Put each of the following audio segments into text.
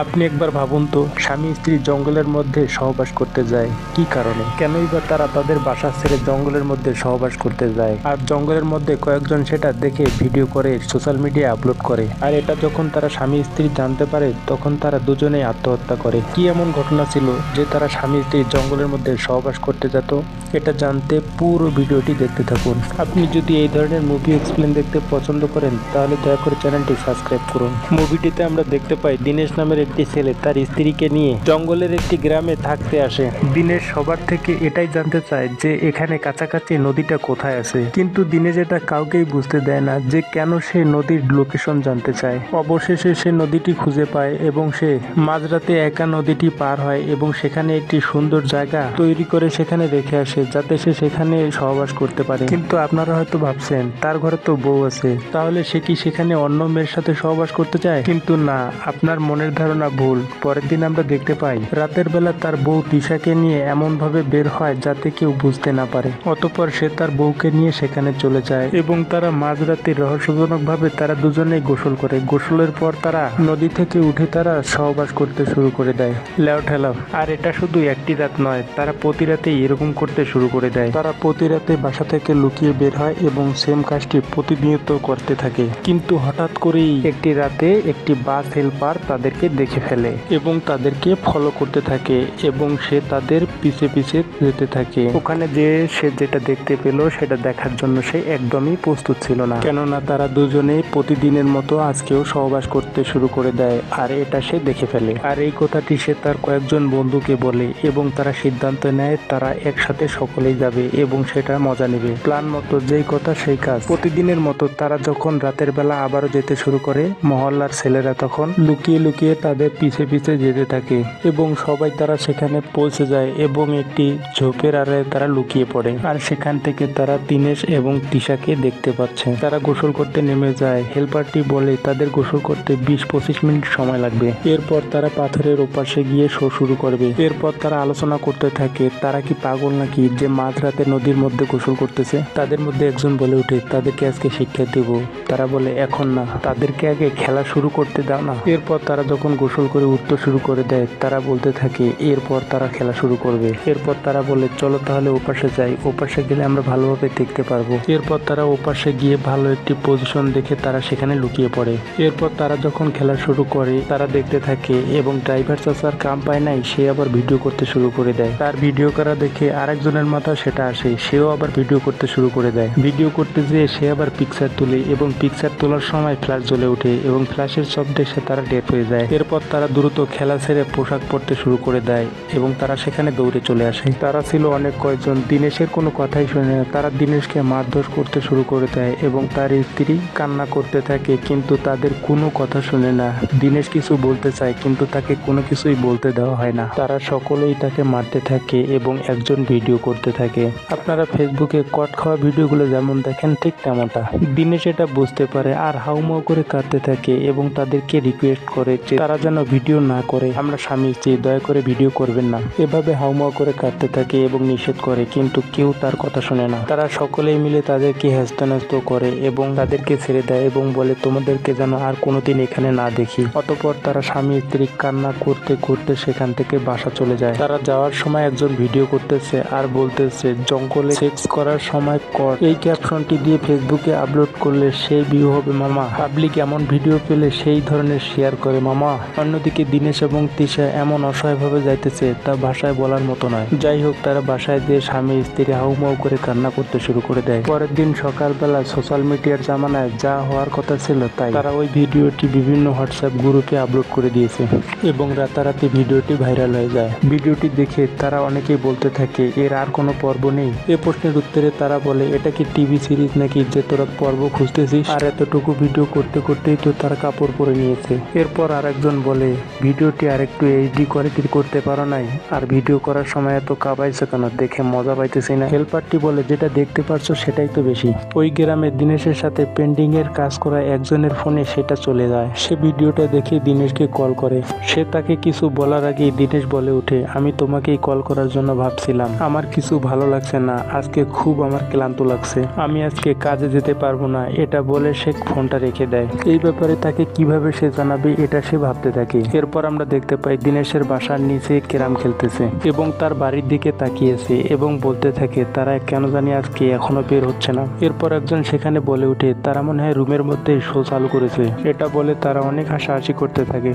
আপনি একবার ভাবুন তো, স্বামী স্ত্রী জঙ্গলের মধ্যে সহবাস করতে যায় কি কারণে? কেনই বা তারা তাদের বাসা ছেড়ে জঙ্গলের মধ্যে সহবাস করতে যায়? আর জঙ্গলের মধ্যে কয়েকজন সেটা দেখে ভিডিও করে সোশ্যাল মিডিয়ায় আপলোড করে। আর এটা যখন তারা স্বামী স্ত্রী জানতে পারে তখন তারা দুজনেই আত্মহত্যা করে। কি এমন ঘটনা ছিল যে তারা স্বামী স্ত্রী জঙ্গলের মধ্যে সহবাস করতে যেত? এটা জানতে পুরো ভিডিওটি দেখতে থাকুন। আপনি যদি এই ধরনের মুভি এক্সপ্লেন দেখতে পছন্দ করেন তাহলে দয়া করে চ্যানেলটি সাবস্ক্রাইব করুন। মুভিটিতে আমরা দেখতে পাই দীনেশ নামের একটি ছেলে তার স্ত্রীকে নিয়ে জঙ্গলের একটি গ্রামে থাকতে আসে। দীনেশ সবার থেকে এটাই জানতে চায় যে এখানে কাছাকাছি নদীটা কোথায় আছে, কিন্তু দীনেশ এটা কাউকেই বুঝতে দেয় না যে কেন সে নদীর লোকেশন জানতে চায়। অবশেষে সে নদীটি খুঁজে পায় এবং সে মাঝরাতে একা নদীটি পার হয় এবং সেখানে একটি সুন্দর জায়গা তৈরি করে সেখানে রেখে আসে যাতে সে সেখানে সহবাস করতে পারে। কিন্তু আপনারা হয়তো ভাবছেন তার ঘরে তো বউ আছে, তাহলে সে কি সেখানে অন্য মেয়ের সাথে সহবাস করতে চায়? কিন্তু না, আপনার মনের ধারণা ভুল। পরের দিন আমরা দেখতে পাই রাতের বেলা তার বউ তিশাকে নিয়ে এমন ভাবে বের হয় যাতে কেউ বুঝতে না পারে। অতঃপর সে তার বউকে নিয়ে সেখানে চলে যায় এবং তারা মাঝরাতে রহস্যজনক ভাবে তারা দুজনেই গোসল করে। গোসলের পর তারা নদী থেকে উঠে তারা সহবাস করতে শুরু করে দেয়। লেও ঠেলাও। আর এটা শুধু একটি রাত নয়, তারা প্রতি রাতেই এরকম করতে শুরু করে দেয়। তারা প্রতি রাতে বাসা থেকে লুকিয়ে বের হয় এবং সেম কাজটি প্রতিনিয়ত করতে থাকে। কিন্তু হঠাৎ করেই একটি রাতে একটি বাস হেল্পার তাদেরকে দেখে ফেলে এবং তাদেরকে ফলো করতে থাকে এবং সে তাদের পিছে পিছে যেতে থাকে। ওখানে যে সে যেটা দেখতে পেল সেটা দেখার জন্য সে একদমই প্রস্তুত ছিল না, কেননা তারা দুজনেই প্রতিদিনের মতো আজকেও সহবাস করতে শুরু করে দেয় আর এটা সে দেখে ফেলে। আর এই কথাটি সে তার কয়েকজন বন্ধুকে বলে এবং তারা সিদ্ধান্ত নেয় তারা একসাথে সকলেই যাবে এবং সেটা মজা নেবে। প্ল্যান মতো যেই কথা সেই কাজ। প্রতিদিনের মতো তারা যখন রাতের বেলা আবারও যেতে শুরু করে, মহল্লার ছেলেরা তখন লুকিয়ে লুকিয়ে তাদের পিছে পিছে যেতে থাকে এবং সবাই তারা সেখানে পৌঁছে যায় এবং একটি ঝোপের আড়ে তারা লুকিয়ে পড়ে। আর সেখান থেকে তারা দীনেশ এবং তিশাকে দেখতে পাচ্ছে। তারা গোসল করতে নেমে যায়। হেল্পারটি বলে তাদের গোসল করতে 20-25 মিনিট সময় লাগবে। এরপর তারা পাথরের ওপাশে গিয়ে শো শুরু করবে। এরপর তারা আলোচনা করতে থাকে তারা কি পাগল নাকি যে মাঝরাতে নদীর মধ্যে গোসল করতেছে। তাদের মধ্যে একজন বলে ওঠে তাদেরকে আজকে শিক্ষা দেব। তারা বলে এখন না, তাদেরকে আগে খেলা শুরু করতে দাও না। এরপর তারা যখন গোসল করে উঠতে শুরু করে দেয় তারা বলতে থাকে এরপর তারা খেলা শুরু করবে। এরপর তারা বলে চলো তাহলে ওপাশে যাই, ওপাশে গেলে আমরা ভালোভাবে দেখতে পারবো। এরপর তারা ওপাশে গিয়ে ভালো একটি পজিশন দেখে তারা সেখানে লুকিয়ে পড়ে। এরপর তারা যখন খেলা শুরু করে তারা দেখতে থাকে এবং ড্রাইভার চাচার কাম পায় নাই, সে আবার ভিডিও করতে শুরু করে দেয়। তার ভিডিও করা দেখে আরেকজনের মাথা সেটা আসে, সেও আবার ভিডিও করতে শুরু করে দেয়। ভিডিও করতে যেয়ে সে আবার পিকচার তুলে এবং পিকচার তোলার সময় ফ্ল্যাশ জ্বলে ওঠে এবং ফ্ল্যাশের শব্দে সে তারা ডেট হয়ে যায়। এরপর তারা দ্রুত খেলা ছেড়ে পোশাক পরতে শুরু করে দেয় এবং তারা সেখানে দৌড়ে চলে আসে। তারা ছিল অনেক কয়েকজন, দীনেশের কোনো কথাই শুনে না। তারা দীনেশকে মারধর করতে শুরু করে দেয় এবং তার স্ত্রী কান্না করতে থাকে কিন্তু তাদের কোনো কথা শুনে না। দীনেশ কিছু বলতে চায় কিন্তু তাকে কোনো কিছুই বলতে দেওয়া হয় না। তারা সকলেই তাকে মারতে থাকে এবং একজন ভিডিও করতে থাকে। আপনারা ফেসবুকে কট খাওয়া ভিডিওগুলো যেমন দেখেন ঠিক তেমনটা। দীনেশ এটা বুঝতে পারে আর হাউমাউ করে কাঁদতে থাকে এবং তাদেরকে রিকোয়েস্ট করে যে তারা যেন ভিডিও না করে, আমরা স্বামী স্ত্রী, দয়া করে ভিডিও করবেন না। এভাবে হাউমাউ করে কাঁদতে থাকে এবং নিষেধ করে কিন্তু কেউ তার কথা শুনে না। তারা সকলেই মিলে তাদেরকে হেস্তনেস্ত করে এবং তাদেরকে ছেড়ে দেয় এবং বলে তোমাদেরকে যেন আর কোনোদিন এখানে না দেখি। অতঃপর তারা স্বামী স্ত্রী কান্না করতে করতে সেখান থেকে বাসা চলে যায়। তারা যাওয়ার সময় একজন ভিডিও করতেছে আর বলতেছে জঙ্গলে সেক্স করার সময় কর, এই ক্যাপশনটি দিয়ে ফেসবুকে আপলোড করলে সেই ভিউ হবে মামা। পাবলিক এমন ভিডিও পেলে সেই ধরনের শেয়ার করে মামা। অন্যদিকে দীনেশ এবং তিশা এমন অসহায়ভাবে যাইতেছে তা ভাষায় বলার মতো নয়। যাই হোক, তারা বাসায় দিয়ে স্বামী স্ত্রী হাউমাউ করে কান্না করতে শুরু করে দেয়। পরের দিন সকালবেলা সোশ্যাল মিডিয়ার জামানায় যা হওয়ার কথা ছিল তাই। তারা ওই ভিডিওটি বিভিন্ন হোয়াটসঅ্যাপ গ্রুপে আপলোড করে দিয়েছে এবং রাতারাতি ভিডিওটি ভাইরাল হয়ে যায়। ভিডিওটি দেখে তারা অনেকেই বলতে থাকে এর আর কোনো পর্ব নেই। এ প্রশ্নের উত্তরে তারা বলে এটা কি টিভি সিরিজ নাকি যে তোরা পর্ব খুঁজতেছিস? আর এতটুকু ভিডিও করতে করতেই তো তারা কাপড় পরে নিয়েছে। এরপর আরেকজন বলে ভিডিওটি আরেকটু এইচডি কোয়ালিটি করতে পারো নাই? আর ভিডিও করার সময় এত কাঁপাইছে কেন? দেখে মজা পাইতেছি না। হেল্পারটি বলে যেটা দেখতে পারছো সেটাই তো বেশি। ওই গ্রামে দীনেশের সাথে পেন্ডিং এর কাজ করা একজনের ফোনে সেটা চলে যায়। সে ভিডিওটা দেখে দীনেশকে কল করে। সে তাকে কিছু বলার আগেই দীনেশ বলে ওঠে আমি তোমাকেই কল করার জন্য ভাবছিলাম, আমার কিছু ভালো লাগছে না, আজকে খুব আমার ক্লান্ত লাগছে, আমি আজকে কাজে যেতে পারবো না। এটা বলে সে ফোনটা রেখে দেয়। এই ব্যাপারে তাকে কিভাবে সে জানাবে এটা সে ভাবতে করতে থাকে। এরপর আমরা দেখতে পাই দিনেশের বাসার নিচে ক্যারাম খেলতেছে এবং তার বাড়ির দিকে তাকিয়েছে এবং বলতে থাকে তারা কেন জানি আজকে এখনো বের হচ্ছে না। এরপর একজন সেখানে বলে উঠে তারা মনে হয় রুমের মধ্যে শো চালু করেছে। এটা বলে তারা অনেক হাসাহাসি করতে থাকে।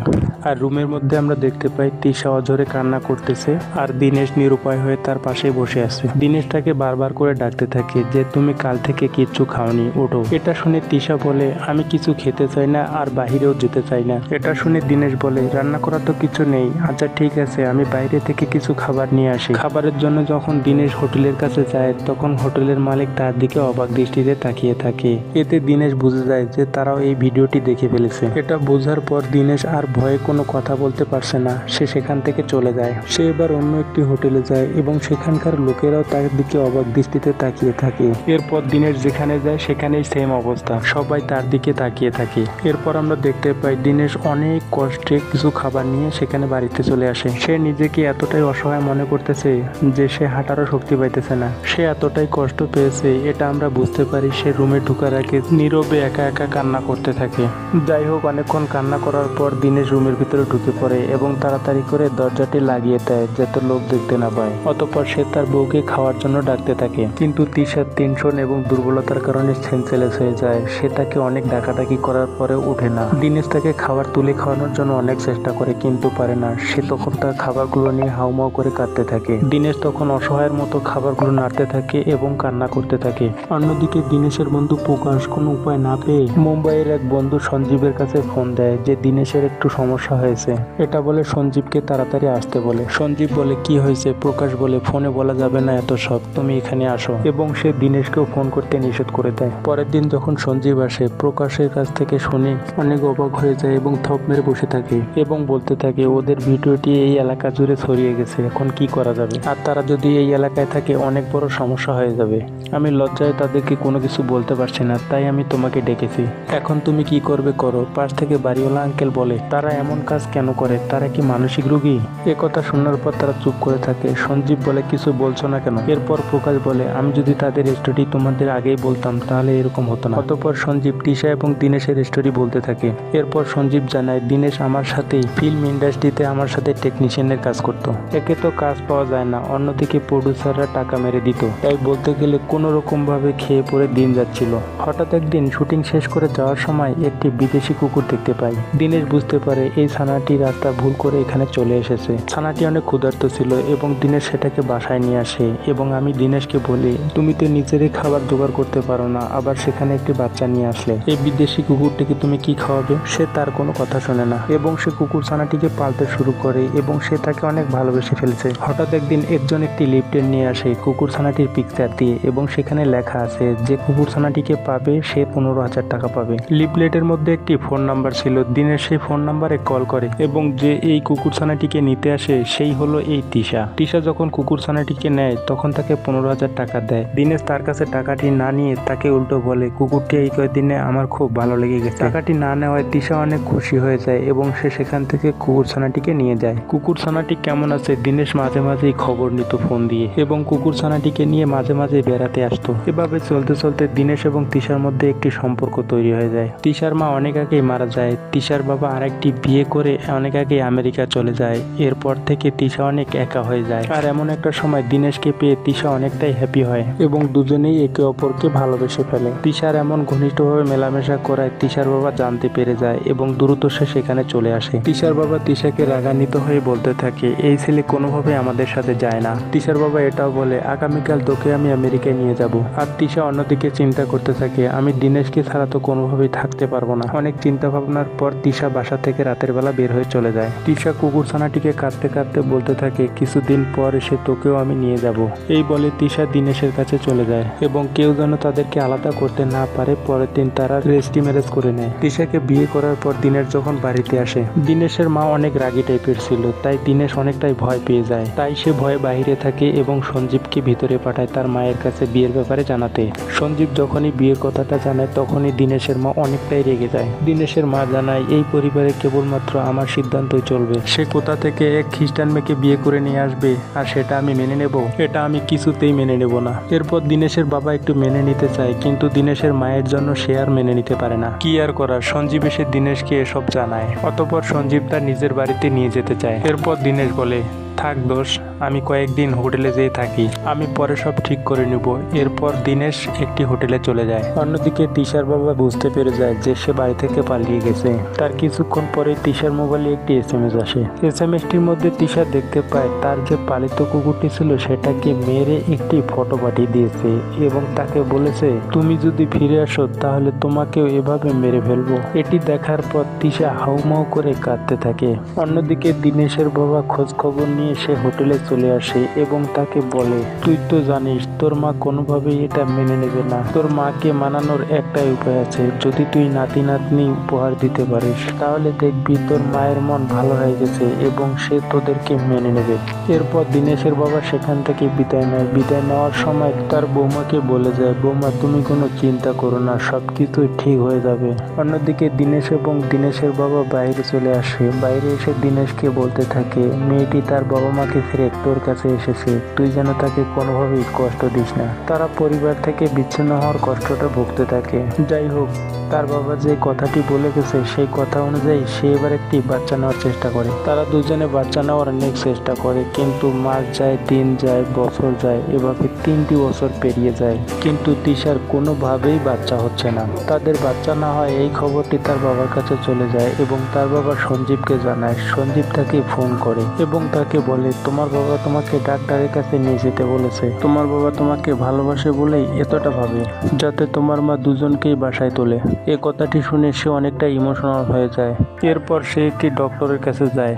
আর রুমের মধ্যে আমরা দেখতে পাই তিশা অঝরে কান্না করতেছে আর দিনেশ নিরুপায় হয়ে তার পাশে বসে আছে। দিনেশ তাকে বারবার করে ডাকতে থাকে যে তুমি কাল থেকে কিচ্ছু খাওনি, ওঠো। এটা শুনে তিশা বলে আমি কিছু খেতে চাই না আর বাহিরেও যেতে চাই না। এটা শুনে দিনেশ বলে রান্না করা তো কিছু নেই, আচ্ছা ঠিক আছে আমি বাইরে থেকে কিছু খাবার নিয়ে আসি। খাবারের জন্য যখন দিনেশ হোটেলের কাছে যায় তখন হোটেলের মালিক তার দিকে অবাক দৃষ্টিতে তাকিয়ে থাকে। এতে দিনেশ বুঝে যায় যে তারাও এই ভিডিওটি দেখে ফেলেছে। এটা বোঝার পর দিনেশ আর ভয়ে কোনো কথা বলতে পারছে না, সে সেখান থেকে চলে যায়। সে এবার অন্য একটি হোটেলে যায় এবং সেখানকার লোকেরাও তার দিকে অবাক দৃষ্টিতে তাকিয়ে থাকে। এরপর দিনেশ যেখানে যায় সেখানেই সেম অবস্থা, সবাই তার দিকে তাকিয়ে থাকে। এরপর আমরা দেখতে পাই দিনেশ অনেক কষ্টে কিছু খাবার নিয়ে সেখানে বাড়িতে চলে আসে। সে নিজেকে এতটাই অসহায় মনে করতেছে যে সে হাঁটারও শক্তি পাইতেছে না। সে এতটাই কষ্ট পেয়েছে এটা আমরা বুঝতে পারি। সে রুমে ঢুকার আগে নীরবে একা একা কান্না করতে থাকে। যাই হোক, অনেকক্ষণ কান্না করার পর দিনেশ রুমের ভিতরে ঢুকে পড়ে এবং তাড়াতাড়ি করে দরজাটি লাগিয়ে দেয় যাতে লোক দেখতে না পায়। অতঃপর সে তার বউকে খাওয়ার জন্য ডাকতে থাকে, কিন্তু তিশার টেনশন এবং দুর্বলতার কারণে সেন্সলেস হয়ে যায়। সে তাকে অনেক ডাকাডাকি করার পরে ওঠে না। দিনেশ তাকে খাবার তুলে খাওয়ানোর জন্য অনেক চেষ্টা করে কিন্তু পারে না। সে তখন তার খাবারগুলো নিয়ে হাউমাউ করে কাঁদতে থাকে। দিনেশ তখন অসহায়ের মতো খাবারগুলো নাড়তে থাকে এবং কান্না করতে থাকে। অন্যদিকে দিনেশের বন্ধু প্রকাশ কোনো উপায় না পেয়ে মুম্বাইয়ের এক বন্ধু সঞ্জীবের কাছে ফোন দেয় যে দিনেশের একটু সমস্যা হয়েছে। এটা বলে সঞ্জীবকে তাড়াতাড়ি আসতে বলে। সঞ্জীব বলে কি হয়েছে? প্রকাশ বলে ফোনে বলা যাবে না এত সব, তুমি এখানে আসো। এবং সে দিনেশকেও ফোন করতে নিষেধ করে দেয়। পরের দিন যখন সঞ্জীব আসে প্রকাশের কাছ থেকে শুনে অনেক অবাক হয়ে যায় এবং থপ মেরে বসে থাকে এবং বলতে থাকে ওদের ভিডিওটি এই এলাকা জুড়ে ছড়িয়ে গেছে, এখন কি করা যাবে? আর তারা যদি এই এলাকায় থাকে অনেক বড় সমস্যা হয়ে যাবে। আমি লজ্জায় তাদেরকে কোনো কিছু বলতে পারছি না, তাই আমি তোমাকে ডেকেছি। এখন তুমি কি করবে করো। পাশ থেকে বাড়িওয়ালা আঙ্কেল বলে তারা এমন কাজ কেন করে? তারা কি মানসিক রোগী? এ কথা শোনার পর তারা চুপ করে থাকে। সঞ্জীব বলে কিছু বলছো না কেন? এরপর প্রকাশ বলে আমি যদি তাদের স্টোরি তোমাদের আগেই বলতাম তাহলে এরকম হতো না। অতঃপর সঞ্জীব তিশা এবং দিনেশের স্টোরি বলতে থাকে। এরপর সঞ্জীব জানায় দিনেশ আমার সাথেই ফিল্ম ইন্ডাস্ট্রিতে আমার সাথে টেকনিশিয়ানের কাজ করত। একে তো কাজ পাওয়া যায় না, অন্যদিকে প্রডিউসাররা টাকা মেরে দিত, তাই বলতে গেলে কোনো রকম ভাবে খেয়ে পড়ে দিন যাচ্ছিল। হঠাৎ একদিন শুটিং শেষ করে যাওয়ার সময় একটি বিদেশি কুকুর দেখতে পাই। দিনেশ বুঝতে পারে এই ছানাটি রাস্তা ভুল করে এখানে চলে এসেছে। ছানাটি অনেক ক্ষুধার্ত ছিল এবং দিনেশ সেটাকে বাসায় নিয়ে আসে এবং আমি দিনেশকে বলি তুমি তো নিজেরই খাবার জোগাড় করতে পারো না, আবার সেখানে একটি বাচ্চা নিয়ে আসলে এই বিদেশি কুকুরটিকে তুমি কি খাওয়াবে? সে তার কোনো কথা শোনে না এবং সে কুকুর ছানাটিকে পালতে শুরু করে এবং সে তাকে অনেক ভালোবেসে ফেলছে। হঠাৎ একদিন একজন একটি লিফটেন নিয়ে আসে কুকুর ছানাটির পিকচার দিয়ে এবং সেখানে লেখা আছে যে কুকুর ছানাটিকে পাবে সে 15,000 টাকা পাবে। লিফলেটের মধ্যে একটি ফোন নাম্বার ছিল। দিনের সেই ফোন নাম্বারে কল করে এবং যে এই কুকুর ছানাটিকে নিতে আসে সেই হলো এই তিশা। তিশা যখন কুকুর ছানাটিকে নেয় তখন তাকে 15,000 টাকা দেয়। দিনেশ তার কাছে টাকাটি না নিয়ে তাকে উল্টো বলে কুকুরটি এই কয়েকদিনে আমার খুব ভালো লেগে গেছে। টাকাটি না নেওয়ায় তিশা অনেক খুশি হয়ে যায় এবং সে সেখান থেকে কুকুর ছানাটিকে নিয়ে যায়। কুকুর ছানাটি কেমন আছে দিনেশ মাঝে মাঝেই খবর নিত ফোন দিয়ে এবং কুকুর ছানাটিকে নিয়ে মাঝে মাঝে বেড়াতে আসতো। এভাবে চলতে চলতে দিনেশ এবং তিশার মধ্যে একটি সম্পর্ক তৈরি হয়ে যায়। তিশার মা অনেক আগেই মারা যায়। তিশার বাবা আরেকটি বিয়ে করে অনেক আগেই আমেরিকা চলে যায়। এরপর থেকে তিশা অনেক একা হয়ে যায়। আর এমন একটা সময় দিনেশকে পেয়ে তিশা অনেকটাই হ্যাপি হয় এবং দুজনেই একে অপরকে ভালোবেসে ফেলে। তিশার এমন ঘনিষ্ঠভাবে মেলামেশা করায় তিশার বাবা জানতে পেরে যায় এবং দ্রুত সে সেখানে চলে আসে। তিশার বাবা তিশাকে রাগান্বিত হয়ে বলতে থাকে এই ছেলে কোনোভাবে আমাদের সাথে যায় না। তিশার বাবা এটাও বলে আগামীকাল তোকে আমি আমেরিকায় নিয়ে যাব। আর তিশা অন্যদিকে চিন্তা করতে থাকে আমি দিনেশকে ছাড়া তো কোনোভাবেই থাকতে পারবো না। অনেক চিন্তা ভাবনার পর তিশা বাসা থেকে রাতের বেলা বের হয়ে চলে যায়। তিশা কুকুর ছানাটিকে কাঁদতে কাঁদতে বলতে থাকে কিছুদিন পর এসে তোকেও আমি নিয়ে যাব। এই বলে তিশা দিনেশের কাছে চলে যায় এবং কেউ যেন তাদেরকে আলাদা করতে না পারে। পরের দিন তারা রেজিস্ট্রি ম্যারেজ করে নেয়। তিশাকে বিয়ে করার পর দিনেশ যখন বাড়িতে আসে দিনেশের মা অনেক রাগী টাইপের ছিল, তাই দিনেশ অনেকটাই ভয় পেয়ে যায়। তাই সে ভয়ে বাইরে থাকে এবং সঞ্জীবকে ভিতরে পাঠায় তার মায়ের কাছে বিয়ের ব্যাপারে জানাতে। সঞ্জীব যখনই বিয়ের কথাটা জানায় তখনই দিনেশের মা অনেকটাই রেগে যায়। দিনেশের মা জানায় এই পরিবারে কেবলমাত্র আমার সিদ্ধান্তই চলবে। সে কোথা থেকে এক খ্রিস্টান মেয়েকে বিয়ে করে নিয়ে আসবে আর সেটা আমি মেনে নেব? এটা আমি কিছুতেই মেনে নেব না। এরপর দিনেশের বাবা একটু মেনে নিতে চায় কিন্তু দিনেশের মায়ের জন্য সে আর মেনে নিতে পারে না। কি আর করার, সঞ্জীব এসে দিনেশকে এসব জানায়। অতঃপর সঞ্জীব তার নিজের বাড়িতে নিয়ে যেতে চায়। এরপর দীনেশ বলে, থাক দোষ, আমি কয়েকদিন হোটেলে যেয়ে থাকি, আমি পরে সব ঠিক করে নিব। এরপর দীনেশ একটি হোটেলে চলে যায়। অন্যদিকে তিশার বাবা বুঝতে পেরে যায় যে সে বাড়ি থেকে পালিয়ে গেছে। তার কিছুক্ষণ পরে তিশার মোবাইলে একটি SMS আসে। SMS-টির মধ্যে তিশা দেখতে পায় তার যে পালিত কুকুরটি ছিল সেটাকে মেরে একটি ফটো পাঠিয়ে দিয়েছে এবং তাকে বলেছে, তুমি যদি ফিরে আসো তাহলে তোমাকেও এভাবে মেরে ফেলবো। এটি দেখার পর তিশা হাউমাউ করে কাঁদতে থাকে। অন্যদিকে দীনেশের বাবা খোঁজ খবর নিয়ে সে হোটেলে চলে আসে এবং তাকে বলে, তুই তো জানিস তোর মা কোনোভাবেই এটা মেনে নেবে না। তোর মাকে মানানোর একটাই উপায় আছে, যদি তুই নাতি নাতনি উপহার দিতে পারিস তাহলে দেখবি তোর মায়ের মন ভালো হয়ে গেছে এবং সে তোদেরকে মেনে নেবে। এরপর দীনেশের বাবা সেখান থেকে বিদায় নেয়। বিদায় নেওয়ার সময় তার বৌমাকে বলে যায়, বৌমা তুমি কোনো চিন্তা করো না, সবকিছু ঠিক হয়ে যাবে। অন্যদিকে দীনেশ এবং দীনেশের বাবা বাইরে চলে আসে। বাইরে এসে দীনেশকে বলতে থাকে, মেয়েটি তার বাবা মাকে ফিরে তোর কাছে এসেছে, তুই যেন তাকে কোনোভাবেই কষ্ট দিস না। তারা পরিবার থেকে বিচ্ছিন্ন হওয়ার কষ্টটা ভুগতে থাকে। যাই হোক, তার বাবা যে কথাটি বলে গেছে সেই কথা অনুযায়ী সে এবার একটি বাচ্চা নেওয়ার চেষ্টা করে। তারা দুজনে বাচ্চা নেওয়ার অনেক চেষ্টা করে, কিন্তু মাস যায়, দিন যায়, বছর যায়, এভাবে 3টি বছর পেরিয়ে যায়, কিন্তু তিশার কোনোভাবেই বাচ্চা হচ্ছে না। তাদের বাচ্চা না হয় এই খবরটি তার বাবার কাছে চলে যায় এবং তার বাবা সঞ্জীবকে জানায়। সঞ্জীব তাকে ফোন করে এবং তাকে বলে, তোমার বাবা তোমাকে ডাক্তারের কাছে নিয়ে যেতে বলেছে, তোমার বাবা তোমাকে ভালোবাসে বলেই এতটা ভাবে যাতে তোমার মা দুজনকেই বাসায় তোলে। এ কথাটি শুনে সে অনেকটা ইমোশনাল হয়ে যায়। এরপর সে একটি ডক্টরের কাছে যায়।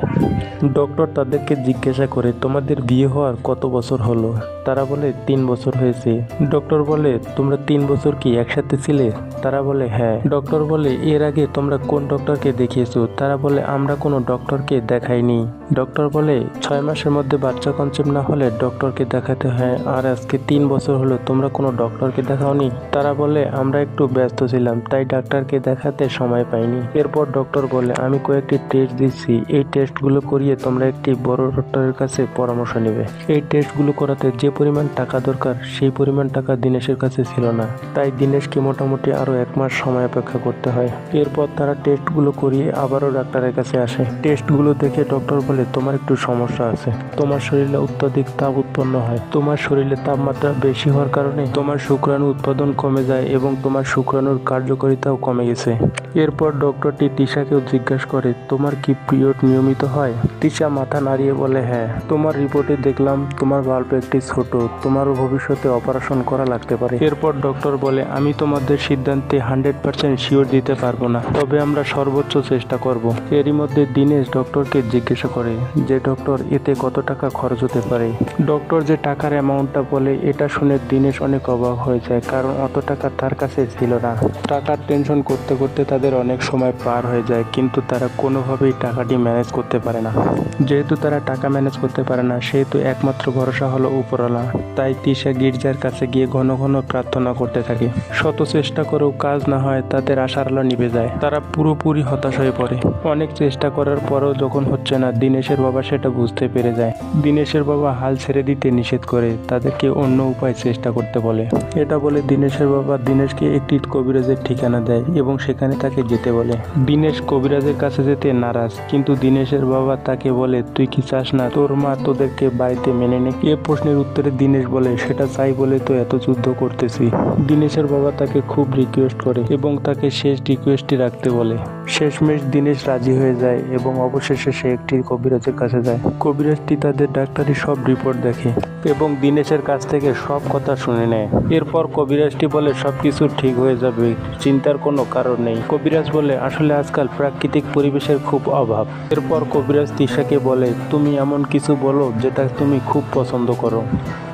ডক্টর তাদেরকে জিজ্ঞাসা করে, তোমাদের বিয়ে হওয়ার কত বছর হলো? তারা বলে 3 বছর হয়েছে। ডক্টর বলে, তোমরা 3 বছর কি একসাথে ছিলে? তারা বলে হ্যাঁ। ডক্টর বলে, এর আগে তোমরা কোন ডক্টরকে দেখিয়েছো? তারা বলে, আমরা কোনো ডক্টরকে দেখাইনি। ডক্টর বলে, 6 মাসের মধ্যে বাচ্চা কনসেপ্ট না হলে ডক্টরকে দেখাতে হয়, আর আজকে 3 বছর হলো তোমরা কোনো ডক্টরকে দেখাওনি? তারা বলে, আমরা একটু ব্যস্ত ছিলাম তাই ডাক্তারকে দেখাতে সময় পাইনি। এরপর ডক্টর বলে, আমি কয়েকটি টেস্ট দিচ্ছি, এই টেস্টগুলো করিয়ে তোমরা একটি বড় ডক্টরের কাছে পরামর্শ নেবে। এই টেস্টগুলো করাতে যে পরিমাণ টাকা দরকার সেই পরিমাণ টাকা দীনেশের কাছে ছিল না, তাই দীনেশকে মোটামুটি আরো 1 মাস সময় অপেক্ষা করতে হয়। এরপর তারা টেস্টগুলো করিয়ে আবারও ডাক্তারের কাছে আসে। টেস্টগুলো দেখে ডক্টর বলে, তোমার একটু সমস্যা আছে, তোমার শরীরে অত্যধিক তাপ উৎপন্ন হয়, তোমার শরীরে তাপমাত্রা বেশি হওয়ার কারণে তোমার শুক্রাণু উৎপাদন কমে যায় এবং তোমার শুক্রাণুর কার্যকারিতাও কমে গেছে। এরপর ডক্টরটি তিশাকেও জিজ্ঞাসা করে, তোমার কি পিরিয়ড নিয়মিত হয়? তিশা মাথা নাড়িয়ে বলে হ্যাঁ। তোমার রিপোর্টে দেখলাম তোমার বাল্ব একটি ছোট, তোমারও ভবিষ্যতে অপারেশন করা লাগতে পারে। এরপর ডক্টর বলে, আমি তোমাদের সিদ্ধান্তে 100% শিওর দিতে পারবো না, তবে আমরা সর্বোচ্চ চেষ্টা করব। এরই মধ্যে দীনেশ ডক্টরকে জিজ্ঞাসা করে যে ডক্টর এতে কত টাকা খরচ হতে পারে। ডক্টর যে টাকার অ্যামাউন্টটা বলে এটা শুনে দীনেশ অনেক অবাক হয়ে যায়, কারণ অত টাকা তার কাছে ছিল না। টাকার টেনশন করতে করতে তাদের অনেক সময় পার হয়ে যায়, কিন্তু তারা কোনোভাবেই টাকাটি ম্যানেজ করতে পারে না। যেহেতু তারা টাকা ম্যানেজ করতে পারে না সেহেতু একমাত্র ভরসা হলো উপরওয়ালা। তাই তিশা গির্জার কাছে গিয়ে ঘন ঘন প্রার্থনা করতে থাকে। শত চেষ্টা করেও কাজ না হয় তাদের আশার আলো নিভে যায়। তারা পুরোপুরি হতাশ হয়ে পড়ে। অনেক চেষ্টা করার পরেও যখন হচ্ছে না, দীনেশের বাবা সেটা বুঝতে পেরে যায়। দীনেশের বাবা হাল ছেড়ে দিতে নিষেধ করে, তাদেরকে অন্য উপায় চেষ্টা করতে বলে। এটা বলে দীনেশের বাবা দীনেশকে একটি কবিরাজের ঠিকানা দেয় এবং সেখানে তাকে যেতে বলে। দীনেশ কবিরাজের কাছে যেতে নারাজ, কিন্তু দীনেশের বাবা তাকে বলে, তুই কি চাস না তোর মা তোদেরকে বাড়িতে মেনে নে? এ প্রশ্নের উত্তরে দীনেশ বলে, সেটা চাই বলে তো এত যুদ্ধ করতেছি। দীনেশের বাবা তাকে খুব রিকোয়েস্ট করে এবং তাকে শেষ রিকোয়েস্টটি রাখতে বলে। শেষমেশ দীনেশ রাজি হয়ে যায় এবং অবশেষে সে একটি কবিরাজের কাছে যায়। কবিরাজটি তাদের ডাক্তারি সব রিপোর্ট দেখে এবং দীনেশের কাছ থেকে সব কথা শুনে নেয়। এরপর কবিরাজটি বলে, সবকিছু ঠিক হয়ে যাবে, চিন্তার কোনো কারণ নেই। কবিরাজ বলে, আসলে আজকাল প্রাকৃতিক পরিবেশের খুব অভাব। এরপর কবিরাজ তিশাকে বলে, তুমি এমন কিছু বলো যেটা তুমি খুব পছন্দ করো।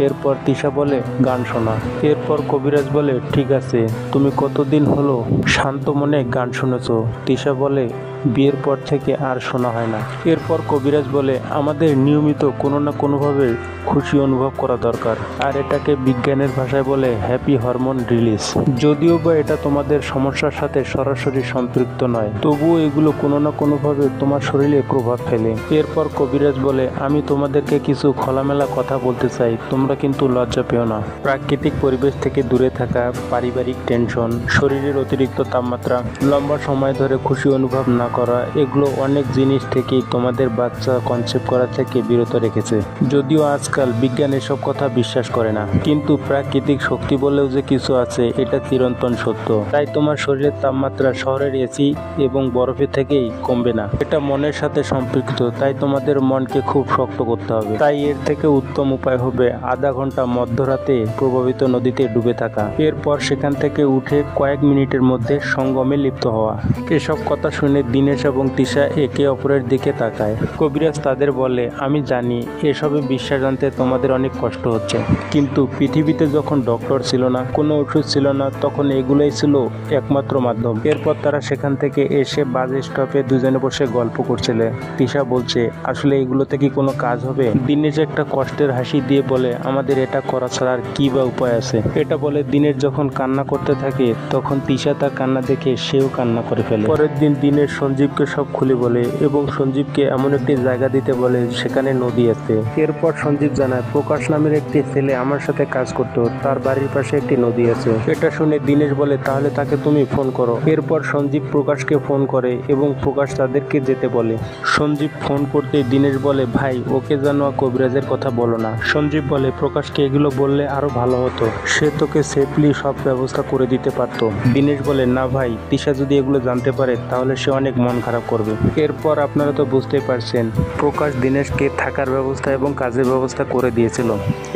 এরপর তিশা বলে, গান শোনা। এরপর কবিরাজ বলে, ঠিক আছে, তুমি কতদিন হলো শান্ত মনে গান শুনেছো? তিশা বলে, বিয়ের পর থেকে আর শোনা হয় না। এরপর কবিরাজ বলে, আমাদের নিয়মিত কোনো না কোনোভাবে খুশি অনুভব করা দরকার, আর এটাকে বিজ্ঞানের ভাষায় বলে হ্যাপি হরমোন রিলিজ। যদিও বা এটা তোমাদের সমস্যার সাথে সরাসরি সম্পৃক্ত নয়, তবুও এগুলো কোনো না কোনোভাবে তোমার শরীরে প্রভাব ফেলে। এরপর কবিরাজ বলে, আমি তোমাদেরকে কিছু খোলামেলা কথা বলতে চাই, তোমরা কিন্তু লজ্জা পেও না। প্রাকৃতিক পরিবেশ থেকে দূরে থাকা, পারিবারিক টেনশন, শরীরের অতিরিক্ত তাপমাত্রা, লম্বা সময় ধরে খুশি অনুভব না করা, এগুলো অনেক জিনিস থেকেই তোমাদের বাচ্চা কনসেপ্ট করা থেকে বিরত রেখেছে। যদিও আজকাল বিজ্ঞান এসব কথা বিশ্বাস করে না, কিন্তু প্রাকৃতিক শক্তি বলেও যে কিছু আছে এটা চিরন্তন সত্য। তাই তোমার শরীরের তাপমাত্রা শহরের এসি এবং বরফের থেকেই কমবে না, এটা মনের সাথে সম্পৃক্ত। তাই তোমাদের মনকে খুব শক্ত করতে হবে। তাই এর থেকে উত্তম উপায় হবে আধা ঘন্টা মধ্যরাতে প্রভাবিত নদীতে ডুবে থাকা, এরপর সেখান থেকে উঠে কয়েক মিনিটের মধ্যে সঙ্গমে লিপ্ত হওয়া। এসব কথা শুনে দীনেশ এবং তিশা একে অপরের দিকে তাকায়। কবিরাজ তাদের বলে, আমি জানি এসবে বিশ্বাস আনতে তোমাদের অনেক কষ্ট হচ্ছে, কিন্তু পৃথিবীতে যখন ডক্টর ছিল না, কোনো ওষুধ ছিল না, তখন এগুলোই ছিল একমাত্র মাধ্যম। এরপর তারা সেখান থেকে এসে বাস স্টপে দুজনে বসে গল্প করছিল। তিশা বলছে, আসলে এগুলোতে কি কোনো কাজ হবে? দীনেশ একটা কষ্টের হাসি দিয়ে বলে, আমাদের এটা করা ছাড়া আর কি বা উপায় আছে। এটা বলে দীনেশ যখন কান্না করতে থাকে, তখন তিশা তার কান্না দেখে সেও কান্না করে ফেলে। পরের দিন দীনেশ সঞ্জীবকে সব খুলে বলে এবং সঞ্জীবকে এমন একটি জায়গা দিতে বলে সেখানে নদী আছে। এরপর সঞ্জীব জানায়, প্রকাশ নামের একটি ছেলে আমার সাথে কাজ করতো, তার বাড়ির পাশে একটি নদী আছে। এটা শুনে দীনেশ বলে, তাহলে তাকে তুমি ফোন করো। এরপর সঞ্জীব প্রকাশকে ফোন করে এবং প্রকাশ তাদেরকে যেতে বলে। সঞ্জীব ফোন করতে দীনেশ বলে, ভাই ওকে যেন কবিরাজের কথা বলো না। সঞ্জীব বলে, প্রকাশকে এগুলো বললে আরো ভালো হতো, সে তোকে সেফলি সব ব্যবস্থা করে দিতে পারতো। দীনেশ বলে, না ভাই, তিশা যদি এগুলো জানতে পারে তাহলে সে অনেক মন খারাপ করবে। এরপর আপনারা তো বুঝতেই পারছেন, প্রকাশ দীনেশকে থাকার ব্যবস্থা এবং কাজের ব্যবস্থা করে দিয়েছিল।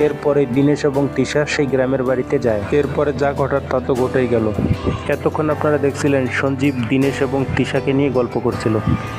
এরপরে দীনেশ এবং তিশা সেই গ্রামের বাড়িতে যায়। এরপরে যা ঘটার তা তো ঘটেই গেল। এতক্ষণ আপনারা দেখছিলেন সঞ্জীব দীনেশ এবং তিশাকে নিয়ে গল্প করছিল।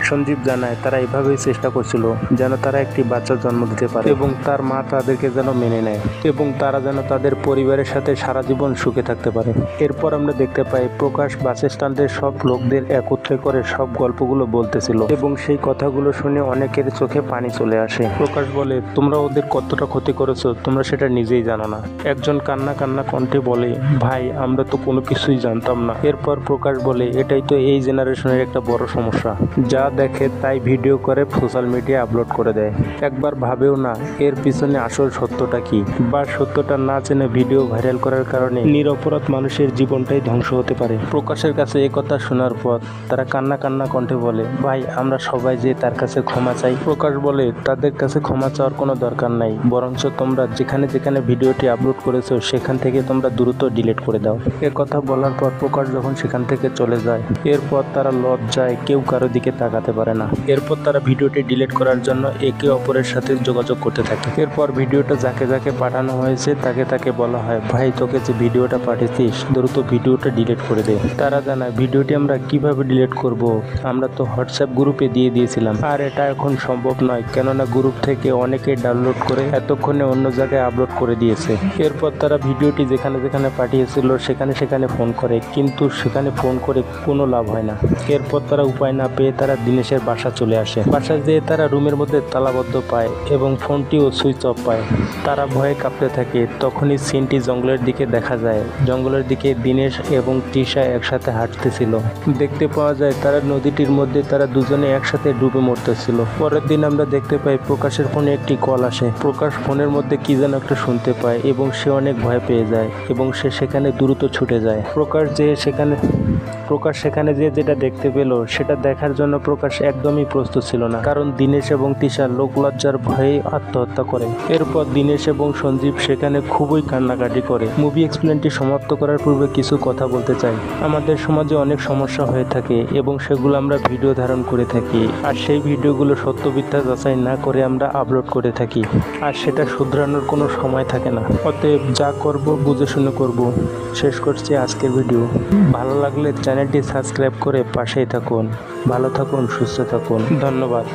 সঞ্জীব জানায় তারা এভাবেই চেষ্টা করছিল যেন তারা একটি বাচ্চা জন্ম দিতে পারে এবং তার মা তাদেরকে যেন মেনে নেয় এবং তারা যেন তাদের পরিবারের সাথে সারা জীবন সুখে থাকতে পারে। এরপর আমরা দেখতে পাই প্রকাশ বাস স্ট্যান্ডের সব লোকদের একত্রে করে সব গল্পগুলো বলতেছিল এবং সেই কথাগুলো শুনে অনেকের চোখে পানি চলে আসে। প্রকাশ বলে, তোমরা ওদের কতটা ক্ষতি করেছো তোমরা সেটা নিজেই জানো না। একজন কান্না কান্না কণ্ঠে বলে, ভাই আমরা তো কোনো কিছুই জানতাম না। এরপর প্রকাশ বলে, এটাই তো এই জেনারেশনের একটা বড় সমস্যা, যা দেখে তাই ভিডিও করে সোশ্যাল মিডিয়া আপলোড করে দেয়। একবার ভাবেও না এর পিছনে আসল সত্যটা কি, বা সত্যটা না জেনে ভিডিও ভাইরাল করার কারণে নিরপরাধ মানুষের জীবনটাই ধ্বংস হতে পারে। প্রকাশের কাছে এই কথা শোনার পর তারা কান্না কান্না কণ্ঠে বলে, ভাই আমরা সবাই যে তার কাছে ক্ষমা চাই। প্রকাশ বলে, তাদের কাছে ক্ষমা চাওয়ার কোনো দরকার নাই, বরঞ্চ তোমরা যেখানে যেখানে ভিডিওটি আপলোড করেছো সেখান থেকে তোমরা দ্রুত ডিলিট করে দাও। এ কথা বলার পর প্রকাশ যখন সেখান থেকে চলে যায়, এরপর তারা লজ্জায় কেউ কারো দিকে তাকাতে পারে না। এরপর তারা ভিডিওটি ডিলিট করার জন্য একে অপরের সাথে যোগাযোগ করতে থাকে। এরপর ভিডিওটা যাকে যাকে পাঠানো হয়েছে তাকে তাকে বলা হয়, ভাই তোকে যে ভিডিওটা পাঠিয়েছিস দ্রুত ভিডিওটা ডিলিট করে দে। তারা জানায়, ভিডিওটি আমরা কিভাবে ডিলিট করব, আমরা তো হোয়াটসঅ্যাপ গ্রুপে দিয়ে দিয়েছিলাম, আর এটা এখন সম্ভব নয়, কেননা গ্রুপ থেকে অনেকেই ডাউনলোড করে এতক্ষণে অন্য জায়গায় আপলোড করে দিয়েছে। এরপর তারা ভিডিওটি যেখানে যেখানে পাঠিয়েছিল সেখানে সেখানে ফোন করে, কিন্তু সেখানে ফোন করে কোনো লাভ হয় না। এরপর তারা উপায় না পেয়ে তারা দীনেশের বাসা চলে আসে। বাসায় যেয়ে তারা রুমের মধ্যে তালাবদ্ধ পায় এবং ফোনটিও সুইচ অফ পায়। তারা ভয়ে কাঁপতে থাকে। তখনই সিনটি জঙ্গলের দিকে দেখা যায়। জঙ্গলের দিকে দীনেশ এবং তিশা একসাথে হাঁটতেছিল। দেখতে পাওয়া যায় তারা নদীটির মধ্যে তারা দুজনে একসাথে ডুবে মরতেছিল। পরের দিন আমরা দেখতে পাই প্রকাশের ফোনে একটি কল আসে। প্রকাশ ফোনের মধ্যে কি যেন একটা শুনতে পায় এবং সে অনেক ভয় পেয়ে যায় এবং সে সেখানে দ্রুত ছুটে যায়। প্রকাশ সেখানে যে যেটা দেখতে পেল সেটা দেখার জন্য প্রকাশ একদমই প্রস্তুত ছিল না, কারণ দীনেশ এবং তিশা লোকলজ্জার ভয়ে আত্মহত্যা করে। এরপর দীনেশ এবং সঞ্জীব সেখানে খুবই কান্নাকাটি করে। মুভি এক্সপ্লেনটি সমাপ্ত করার পূর্বে কিছু কথা বলতে চাই। আমাদের সমাজে অনেক সমস্যা হয়ে থাকে এবং সেগুলো আমরা ভিডিও ধারণ করে থাকি, আর সেই ভিডিওগুলো সত্য মিথ্যা যাচাই না করে আমরা আপলোড করে থাকি, আর সেটা শুধরানোর কোনো সময় থাকে না। অতএব যা করব বুঝে শুনে করব। শেষ করছি আজকের ভিডিও। ভালো লাগলে চ্যানেলটি সাবস্ক্রাইব করে পাশেই থাকুন। ভালো থাকুন, সুস্থ থাকুন। ধন্যবাদ।